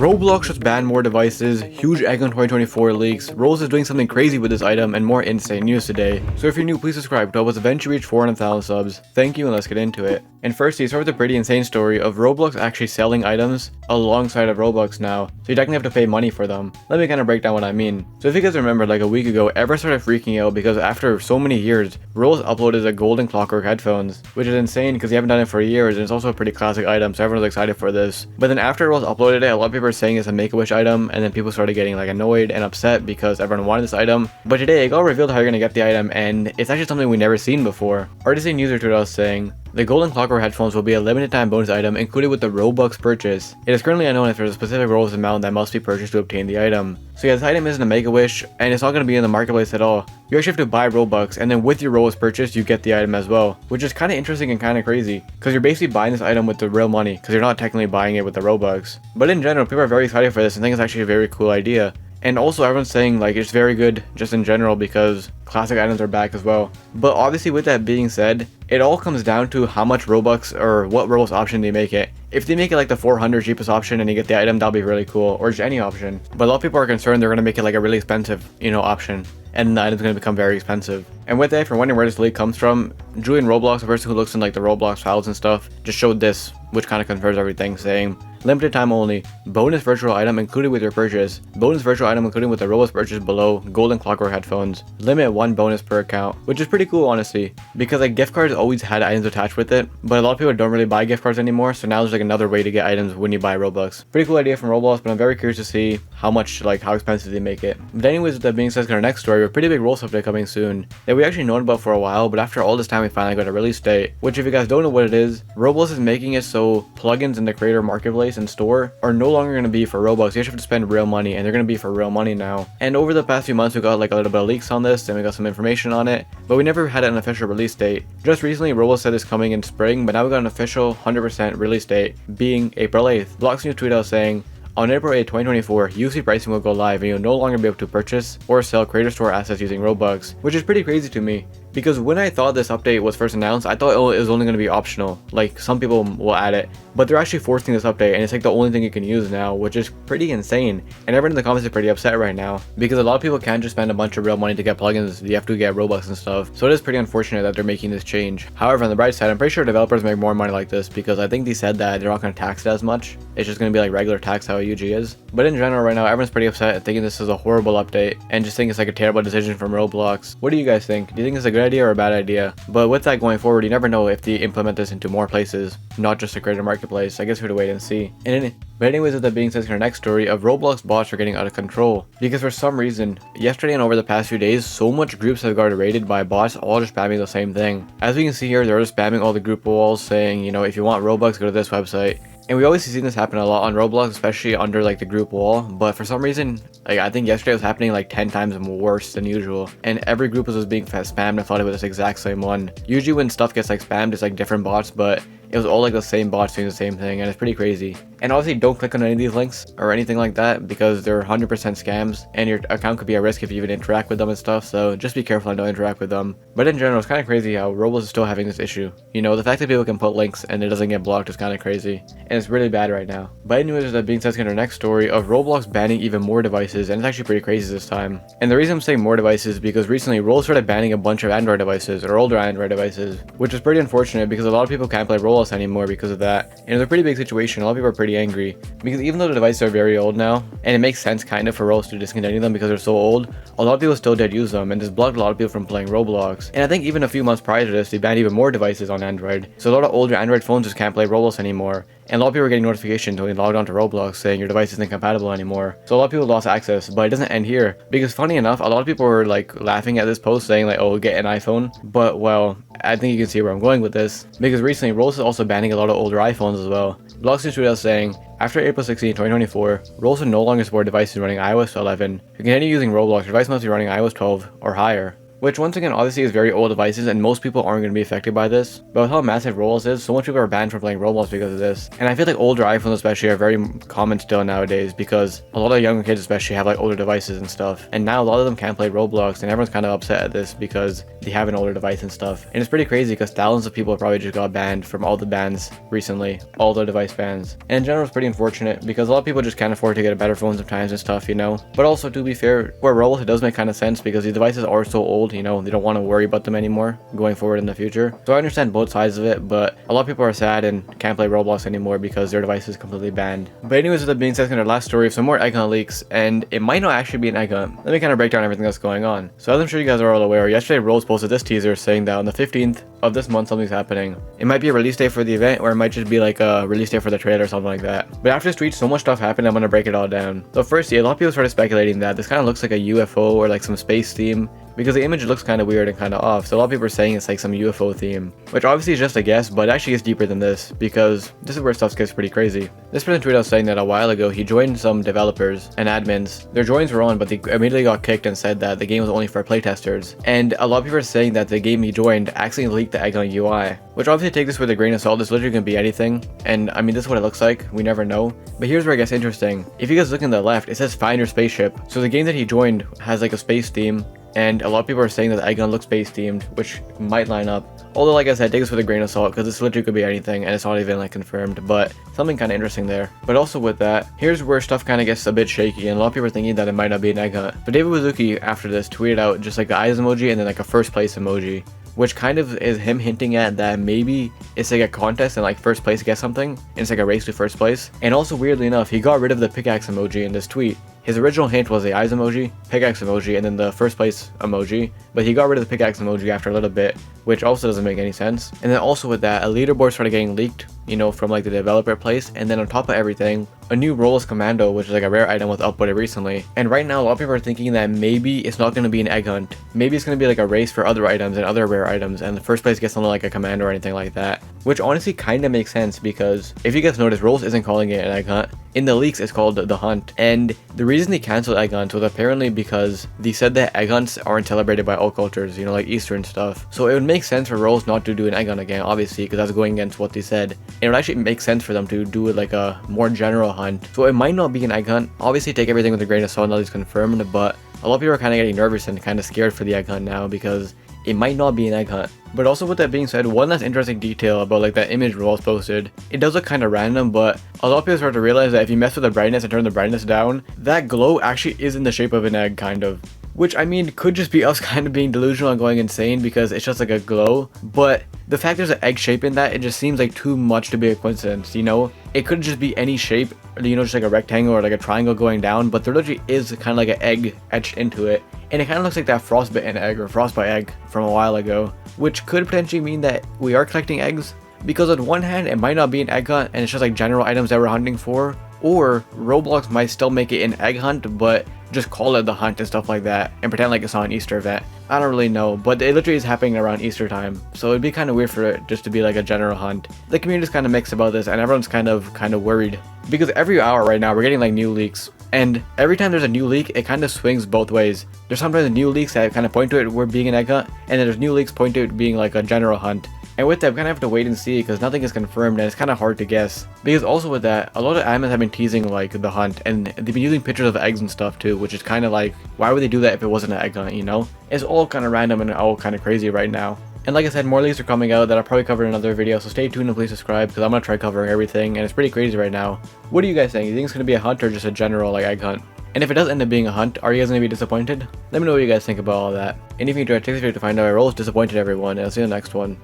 Roblox just banned more devices, huge egg on 2024 leaks, Roblox is doing something crazy with this item, and more insane news today. So if you're new, please subscribe to help us eventually reach 400,000 subs. Thank you, and let's get into it. And first, you start with a pretty insane story of Roblox actually selling items alongside of Robux now, so you technically have to pay money for them. Let me kind of break down what I mean. So if you guys remember, like a week ago, everyone started freaking out because after so many years, Roblox uploaded the golden clockwork headphones, which is insane because they haven't done it for years, and it's also a pretty classic item, so everyone's excited for this. But then after Roblox uploaded it, a lot of people are saying it's a Make-A-Wish item, and then people started getting like annoyed and upset because everyone wanted this item. But today, it got revealed how you're gonna get the item, and it's actually something we've never seen before. RTC News tweeted us saying, the golden clockwork headphones will be a limited time bonus item included with the Robux purchase. It is currently unknown if there's a specific Robux amount that must be purchased to obtain the item. So yeah, this item isn't a Make-A-Wish, and it's not going to be in the marketplace at all. You actually have to buy Robux, and then with your Robux purchase, you get the item as well, which is kind of interesting and kind of crazy, because you're basically buying this item with the real money, because you're not technically buying it with the Robux. But in general, people are very excited for this and think it's actually a very cool idea. And also everyone's saying like it's very good just in general because classic items are back as well. But obviously with that being said, it all comes down to how much Robux or what Robux option they make it. If they make it like the 400 cheapest option and you get the item, that'll be really cool, or just any option. But a lot of people are concerned they're going to make it like a really expensive, option, and the item's going to become very expensive. And with that, if you're wondering where this leak comes from, Julian Roblox, a person who looks in like the Roblox files and stuff, just showed this, which kind of confirms everything, saying, limited time only, bonus virtual item included with your purchase, bonus virtual item included with the Robux purchase below, golden clockwork headphones, limit 1 bonus per account, which is pretty cool honestly, because like gift cards always had items attached with it, but a lot of people don't really buy gift cards anymore, so now there's like another way to get items when you buy Robux. Pretty cool idea from Roblox, but I'm very curious to see how expensive they make it. But anyways, with that being said, our next story, we have a pretty big Roblox update coming soon that we actually known about for a while, but after all this time we finally got a release date, which if you guys don't know what it is, Roblox is making it so plugins in the creator marketplace and store are no longer going to be for Robux. You actually have to spend real money, and they're going to be for real money now. And over the past few months we got like a little bit of leaks on this and we got some information on it, but we never had an official release date. Just recently Roblox said it's coming in spring, but now we got an official 100% release date being April 8th. Blox News tweeted out saying, on April 8, 2024, UC pricing will go live and you'll no longer be able to purchase or sell creator store assets using Robux, which is pretty crazy to me. Because when I thought this update was first announced, I thought it was only going to be optional, like some people will add it, but they're actually forcing this update and it's like the only thing you can use now, which is pretty insane. And everyone in the comments is pretty upset right now, because a lot of people can't just spend a bunch of real money to get plugins, you have to get Robux and stuff, so it is pretty unfortunate that they're making this change. However, on the bright side, I'm pretty sure developers make more money like this, because I think they said that they're not going to tax it as much, it's just going to be like regular tax how it usually is. But in general right now, everyone's pretty upset thinking this is a horrible update, and just think it's like a terrible decision from Roblox. What do you guys think? Do you think it's a good idea or a bad idea? But with that going forward, you never know if they implement this into more places, not just the creator marketplace. I guess we have to wait and see. But anyways, with that being said, our next story of Roblox bots are getting out of control, because for some reason, yesterday and over the past few days, so much groups have got raided by bots all just spamming the same thing. As we can see here, they're just spamming all the group walls saying, if you want Robux, go to this website. And we always seen this happen a lot on Roblox, especially under like the group wall, but for some reason, I think yesterday it was happening like 10 times worse than usual, and every group was being spammed. I thought it was this exact same one. Usually when stuff gets like spammed, it's like different bots, but it was all like the same bots doing the same thing, and it's pretty crazy. And obviously don't click on any of these links or anything like that, because they're 100% scams and your account could be at risk if you even interact with them and stuff, so just be careful and don't interact with them. But in general, it's kind of crazy how Roblox is still having this issue. The fact that people can put links and it doesn't get blocked is kind of crazy, and it's really bad right now. But anyways, with that being said, our next story of Roblox banning even more devices, and it's actually pretty crazy this time. And the reason I'm saying more devices is because recently Roblox started banning a bunch of Android devices, or older Android devices, which is pretty unfortunate because a lot of people can't play Roblox anymore because of that. And it's a pretty big situation. A lot of people are pretty angry because even though the devices are very old now, and it makes sense kind of for Roblox to discontinue them because they're so old, a lot of people still did use them, and this blocked a lot of people from playing Roblox. And I think even a few months prior to this, they banned even more devices on Android, so a lot of older Android phones just can't play Roblox anymore. And a lot of people are getting notifications when they logged on to Roblox saying your device isn't compatible anymore. So a lot of people lost access, but it doesn't end here. Because funny enough, a lot of people were like laughing at this post saying like, oh, get an iPhone. But well, I think you can see where I'm going with this. Because recently, Roblox is also banning a lot of older iPhones as well. Blox News tweeted out saying, after April 16, 2024, Roblox will no longer support devices running iOS 11. To continue using Roblox, your device must be running iOS 12 or higher. which once again obviously is very old devices and most people aren't going to be affected by this. But with how massive Roblox is, so much people are banned from playing Roblox because of this. And I feel like older iPhones especially are very common still nowadays because a lot of younger kids especially have like older devices and stuff. And now a lot of them can't play Roblox and everyone's kind of upset at this because they have an older device and stuff. And it's pretty crazy because thousands of people probably just got banned from all the bans recently, all the device bans. And in general it's pretty unfortunate because a lot of people just can't afford to get a better phone sometimes and stuff, you know. But also to be fair, for Roblox it does make kind of sense because these devices are so old, you know, they don't want to worry about them anymore going forward in the future. So I understand both sides of it, but a lot of people are sad and can't play Roblox anymore because their device is completely banned. But anyways, with that being said, it's kind of last story of some more egg hunt leaks, and it might not actually be an egg hunt. Let me kind of break down everything that's going on. So as I'm sure you guys are all aware, yesterday Rose posted this teaser saying that on the 15th of this month something's happening. It might be a release date for the event, or it might just be like a release date for the trailer or something like that. But after this tweet, so much stuff happened, I'm gonna break it all down. So firstly, a lot of people started speculating that this kind of looks like a UFO or like some space theme, because the image looks kind of weird and kind of off. So a lot of people are saying it's like some UFO theme, which obviously is just a guess, but it actually gets deeper than this because this is where stuff gets pretty crazy. This person tweeted out saying that a while ago he joined some developers and admins. Their joins were on, but they immediately got kicked and said that the game was only for playtesters. And a lot of people are saying that the game he joined accidentally leaked the egg on UI, which obviously take this with a grain of salt. This literally can be anything, and I mean this is what it looks like. We never know. But here's where it gets interesting. If you guys look in the left, it says find your spaceship. So the game that he joined has like a space theme. And a lot of people are saying that the egg gun looks space themed, which might line up. Although, like I said, take this with a grain of salt because this literally could be anything and it's not even like confirmed, but something kind of interesting there. But also with that, here's where stuff kind of gets a bit shaky and a lot of people are thinking that it might not be an egg hunt. But David Wazuki after this tweeted out just like the eyes emoji and then like a first place emoji, which kind of is him hinting at that maybe it's like a contest and like first place gets something and it's like a race to first place. And also weirdly enough, he got rid of the pickaxe emoji in this tweet. His original hint was the eyes emoji, pickaxe emoji, and then the first place emoji, but he got rid of the pickaxe emoji after a little bit, which also doesn't make any sense. And then also with that, a leaderboard started getting leaked, you know, from like the developer place, and then on top of everything, a new Roblox commando, which is like a rare item, was uploaded recently. And right now, a lot of people are thinking that maybe it's not going to be an egg hunt. Maybe it's going to be like a race for other items and other rare items, and the first place gets something like a commando or anything like that. Which honestly kind of makes sense because if you guys notice, Roblox isn't calling it an egg hunt. In the leaks, it's called the hunt. And the reason they canceled egg hunts was apparently because they said that egg hunts aren't celebrated by all cultures, you know, like Easter and stuff. So it would make sense for Roblox not to do an egg hunt again, obviously, because that's going against what they said. And it would actually make sense for them to do it like a more general hunt. So it might not be an egg hunt. Obviously, take everything with a grain of salt, not it's confirmed, but a lot of people are kind of getting nervous and kind of scared for the egg hunt now because it might not be an egg hunt. But also with that being said, one last interesting detail about like that image Roblox posted, it does look kind of random, but a lot of people start to realize that if you mess with the brightness and turn the brightness down, that glow actually is in the shape of an egg, kind of. Which, I mean, could just be us kind of being delusional and going insane because it's just like a glow. But the fact there's an egg shape in that, it just seems like too much to be a coincidence, you know? It could just be any shape, you know, just like a rectangle or like a triangle going down, but there literally is kind of like an egg etched into it. And it kind of looks like that frostbitten egg or frostbite egg from a while ago, which could potentially mean that we are collecting eggs. Because on one hand, it might not be an egg hunt and it's just like general items that we're hunting for, or Roblox might still make it an egg hunt, but just call it the hunt and stuff like that and pretend like it's not an Easter event. I don't really know, but it literally is happening around Easter time, so it'd be kind of weird for it just to be like a general hunt. The community's kind of mixed about this and everyone's kind of worried because every hour right now we're getting like new leaks, and every time there's a new leak it kind of swings both ways. There's sometimes new leaks that kind of point to it we're being an egg hunt, and then there's new leaks point to it being like a general hunt. And with that, we kind of have to wait and see because nothing is confirmed and it's kind of hard to guess. Because also with that, a lot of admins have been teasing like the hunt and they've been using pictures of eggs and stuff too, which is kind of like, why would they do that if it wasn't an egg hunt, you know? It's all kind of random and all kind of crazy right now. And like I said, more leaks are coming out that I'll probably cover in another video, so stay tuned and please subscribe because I'm going to try covering everything and it's pretty crazy right now. What do you guys think? Do you think it's going to be a hunt or just a general like egg hunt? And if it does end up being a hunt, are you guys going to be disappointed? Let me know what you guys think about all that. And if you enjoyed, take this video to find out I Roblox disappointed everyone, and I'll see you in the next one.